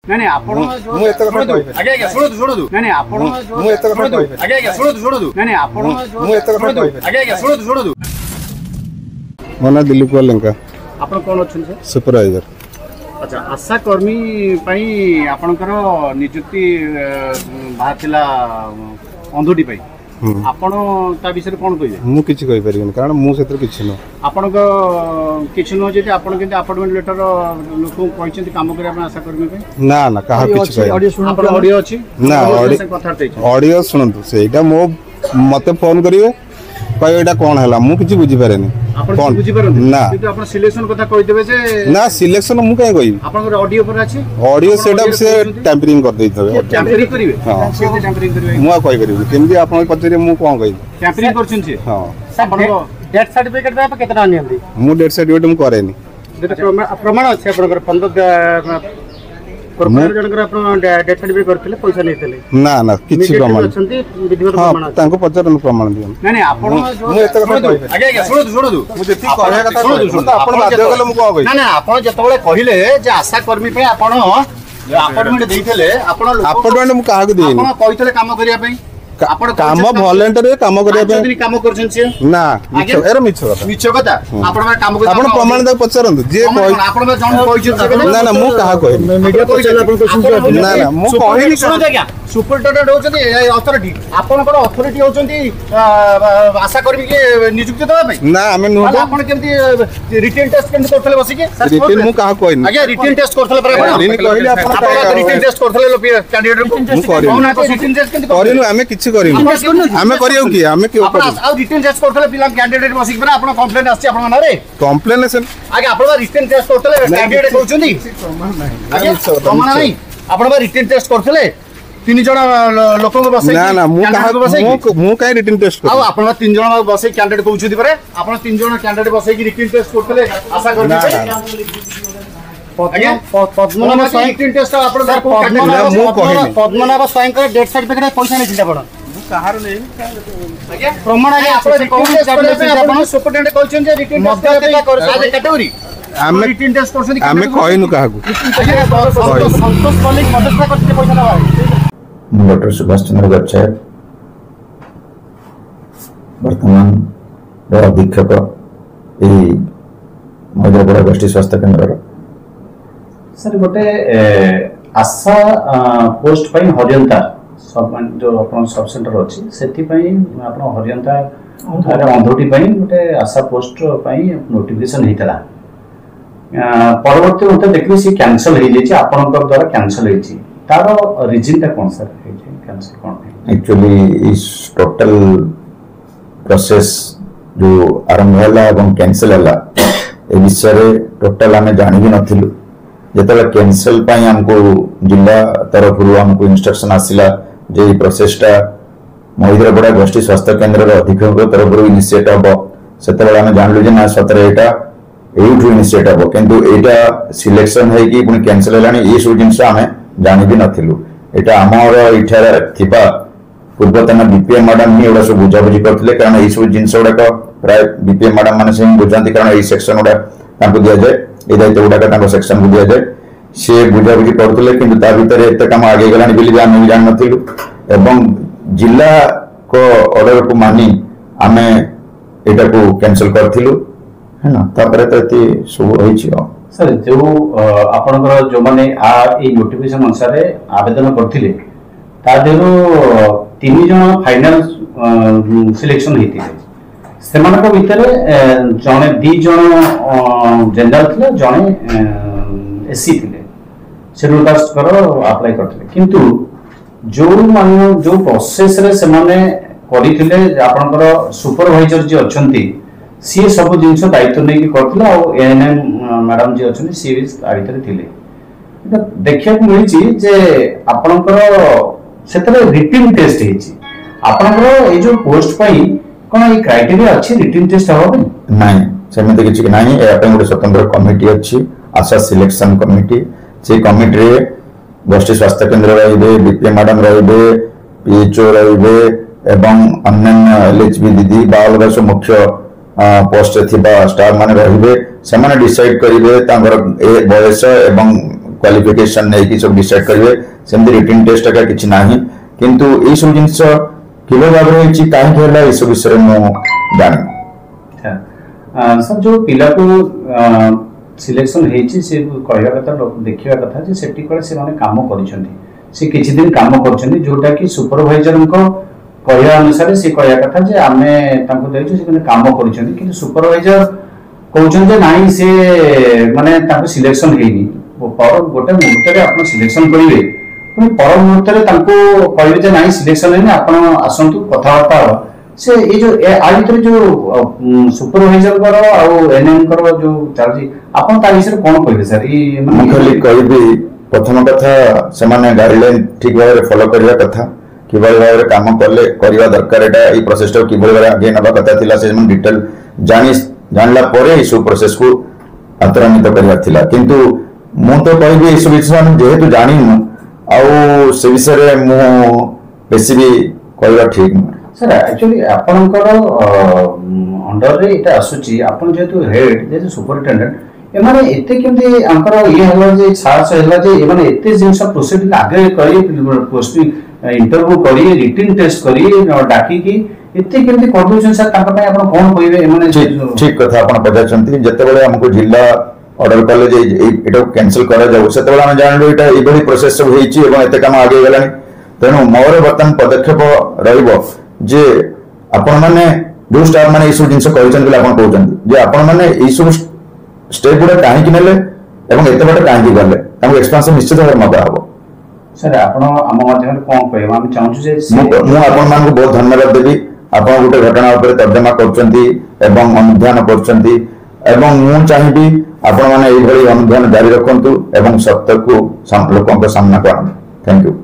नहीं आपण मु एत कथा कहबे आगे आगे सुनो नहीं आपण मु एत कथा कहबे आगे आगे सुनो नहीं आपण मु एत कथा कहबे आगे आगे सुनो मोना दिलीप लंका आपण कोन अछन सर सुपरवाइजर। अच्छा आशा कर्मी पई आपनकर नियुक्ति बाहरला अंधुटी पई आपण ता विषय कोन कहिबे मु किछि कहि परिबन कारण मु सेतर किछि न आपण किछि न जे आपण केते अपॉइंटमेंट लेटर लोक कहिसेंती काम करे आपण आशा कर्मी पे ना ना कहा किछि कहि आपण ऑडियो अछि ना ऑडियो सुनंतु सेटा मो मते फोन करिवे कहि एटा कोन हला मु किछि बुझि पारेनी आपण बुझि पारन ना किंतु आपण सिलेक्शन कथा कहि देबे जे ना सिलेक्शन मु काई कहि आपण ऑडियो पर अछि ऑडियो सेटअप से टेम्परिंग कर देइ थबे टेम्परिंग करिवे हां से टेम्परिंग करिवे मु कहि परिबे केमदी आपण पचरे मु कोन कहि टेम्परिंग करछन छी हां आपण डेथ सर्टिफिकेट पे केतना नियंदी मु डेथ सर्टिफिकेट मु करेनी प्रमाण अछि आपनकर 15 प्रमाण जनकर आपण डेथ सर्टिफिकेट करथिले पैसा नेथिले ना ना किछि प्रमाण अछंती विधिवत प्रमाण हां तांको पचरन प्रमाण दियो नहीं नहीं आपण मु एत कथा कहबे आगे आगे सुनो मु जेति कहया कथा सुनो आपण बाध्य गले मु को कहि ना ना आपण जतबेले कहिले जे आशा कर्मी पे आपण अपॉइंटमेंट देइथिले आपण अपॉइंटमेंट मु काहा को देइनी आपण कहिथिले काम करिया पे आपण काम वॉलंटियर काम करिया पे काम करछन छी ना मिछ कथा आपण में काम आपण प्रमाण दे पचरंतु जे आपण में जण कहिछ ना ना मु काहा कहि मीडिया पचला आपण क्वेश्चन ना ना मु कहिनी सुनो आज्ञा सुपरिटेंडेंट होचंती अथॉरिटी आपनकर अथॉरिटी होचंती आशा कर्मी के नियुक्ति देबा पे ना हमें नु आपण केमती रिटन टेस्ट केमती करथले बसी के रिटन मु काहा कहिनी आज्ञा रिटन टेस्ट करथले पर आपण कहले आपण रिटन टेस्ट करथले कैंडिडेट को रिटन टेस्ट केमती करिनु हमें किछि करिनु हमें करियो की हमें क्यों आपण आ रिटन टेस्ट करथले पिला कैंडिडेट बसी पर आपण कंप्लेंट आछि आपण नारे कंप्लेंट से आज्ञा आपण रिटन टेस्ट करथले कैंडिडेट कहउचंती आज्ञा प्रमाण नहीं आपण रिटन टेस्ट करथले तीन जण लोक बसे ना ना मु काई रिटन टेस्ट कर आपण तीन जण बसे कैंडिडेट कहउछथि परे आपण तीन जण कैंडिडेट बसे की रिटन टेस्ट करथले आशा करबे आज्ञा पद्मनाभ साईं रिटन टेस्ट आपण पद्मनाभ साईं का डेथ सर्टिफिकेट पैसा नै छिटा पड़ कहार नै आज्ञा प्रमाण आज्ञा आपण रिटन टेस्ट करबे आपण सुपरिटेंडेंट कहउछन जे रिटन टेस्ट कर आज कैटेगरी हमें रिटन टेस्ट करछन हमें कहिनु काहा को संतोष कॉलेज मदद करते पैसा ना डॉक्टर सुभाष चंद्र गच्छाय वर्तमान अधीक्षक मैद्रपड़ा गोष्ठी स्वास्थ्य केन्द्र सर गोटे आशा पोस्ट पई हरियंता सब जो अपन सब सेंटर अछि सेति पई अपन हरियंता अंधोटी पई गोटे आशा पोस्ट पई नोटिफिकेशन हेतला परवर्ती मते देखि सी कैंसिल हे जेछि आपनकर द्वारा कैंसिल हेछि तारो रीजन ता कोन सर हेछि कैंसिल कोन एक्चुअली इस टोटल प्रोसेस जो आरंभ होला एवं कैंसिल होला ए विषय रे टोटल हमें जानि भी नथिलु जेतला कैंसिल पई हमको जिला तरफ रु हमको इंस्ट्रक्शन आसिला जे प्रोसेसटा मैद्रपड़ा गोष्ठी स्वास्थ्य केन्द्र रो अधीक्षक तरफ रु इनिशिएट हबो सेतबेला हमें जानलु जे ना सतरे एटा एठु इनिशिएट हबो किंतु एटा सिलेक्शन है कि पुनी कैंसिल हलानी ए सब जिंस हमें जानि भी नथिलु एटा हमर इठार थिबा पूर्वतन बीपीएम मैडम ही एडा सब बुझा बुझी करथिले कारण ए सब जिंस उडा प्राय बीपीएम मैडम माने से बुझांती कारण ए सेक्शन उडा तांको दिया जाय ए दायित्व उडा तांको सेक्शन को दिया जाय से बुझा बुझी करथिले किंतु ता भीतर एते काम आगे गलानी बिली भी हम जान नथिलु एवं जिला को ऑर्डर को मानी हमें एटा को कैंसिल करथिलु है ना तापर तती सब होई छी सर जो आपनकर जो माने आ ए नोटिफिकेशन अनुसार आवेदन करथिले ता देरो तीन जण फाइनल सिलेक्शन हेतिले सेमानक भितरे जणे दी जण जनरल थिले जणे एससी थिले शेड्यूल कास्ट करो अप्लाई करथिले किंतु जो मान जो प्रोसेस रे सेमाने करिथिले आपनकर सुपरवाइजर जे अछंती सी सब जिनस दायित्व नहीं करथिला और एएनएम मैडम जी अछनी सी भी आइतरे थिले देखिया को मिलची जे आपनकर सेतरे रिटन टेस्ट हेची आपनकर ए जो पोस्ट पई कोन ए क्राइटेरिया अछि रिटन टेस्ट होबे नहीं सेमिते किछि नहीं ए अपन गोटे स्वतंत्र कमिटी अछि आशा सिलेक्शन कमिटी से कमिटी रे गोष्ठी स्वास्थ्य केन्द्र रहिबे बीपीएम मैडम रहिबे पीएचओ रहिबे एवं अन्य एलएचबी दीदी बाल सब मुख्य पोस्ट थिबा स्टाफ माने रहिबे सेमाने डिसाइड करिवे तांगर ए बयस एवं क्वालिफिकेशन नहीं सब डिसाइड करेंगे सेमती रिटन टेस्ट का किसी ना किंतु ये सब जिन किलो भाव रही कहीं सब विषय मुझे सर जो पिला को सिलेक्शन होती से कहवा कथा देखा कथा जे सेठी कोले से माने काम करिसेंती से किछि दिन काम करछंती जोटा कि सुपरवाइजर को कहवा अनुसार से कहया कथा जे आमे तांको देइछु से माने काम करिसेंती किंतु सुपरवाइजर कहउछन जे नाही से माने तांको सिलेक्शन हेनी पर गोटे मुहूर्त रे आपण सिलेक्शन करिवे पुनी पर मुहूर्त रे तांको कहबे जे नाही सिलेक्शन हेनी आपण आसंतु कथावार्ता से ये जो आ भीतर जो सुपरवाइजर करो और एनएम करो जो चलजी आपण ता विषय कोन कहबे सर ई मैं खाली कहबी प्रथम कथा से माने गाइडलाइन ठीक भाव में फॉलो करबा कथा किबल भाव में काम करले करबा दरकार एटा ई प्रोसेस तो किबल भाव आगे नबा कथा थिला से मन डिटेल जानला परे इस प्रोसेस को अंतर्निहित करबा थिला किंतु मु तो कहबी इस विषय में जेहेतु जानि न आ से विषय रे मु बेसी भी कहबा ठीक न सर एक्चुअली आपनकर अंडर रे एटा आसुची आपन जेतु हेड जेतु सुपरिटेंडेंट एमाने एते केमते अंकर ये हला जे साहस हला जे एमाने एते जिंस प्रोसीडिंग आगे करी पोस्टिंग इंटरव्यू करी रिटन टेस्ट करी डाकी की एते केमते कर दोछन सर ताका पय आपन कोन कहिबे एमाने ठीक कथा आपन पजाचंती जते बेले हमको जिला ऑर्डर कले जे एटा कैंसिल करा जाउ सेते बेले हम जानलो एटा एबडी प्रोसेस सब हेची एवं एते काम आगे गेलानी तेनु मोर वर्तमान पदक्षेप रहइबो जे आपण माने जो स्टाफ माने इस जिंस कहउछन कि आपण कहउछन जे आपण माने ई सब स्टेप गुडा काहे कि नेले एवं एते बट काहे कि गले हम एक्सपेंशन निश्चित भाव मगा हबो सर आपण हम माध्यम रे कोन कहबा हम चाहू जे मु आपण मान को बहुत धन्यवाद देबी आपण गुटे घटना ऊपर तर्जमा करछंती एवं अनुध्यान करछंती एवं मु चाहिबी आपण माने एई भली अनुध्यान जारी रखंतु एवं सत्य को लोकन को सामना करन थैंक यू।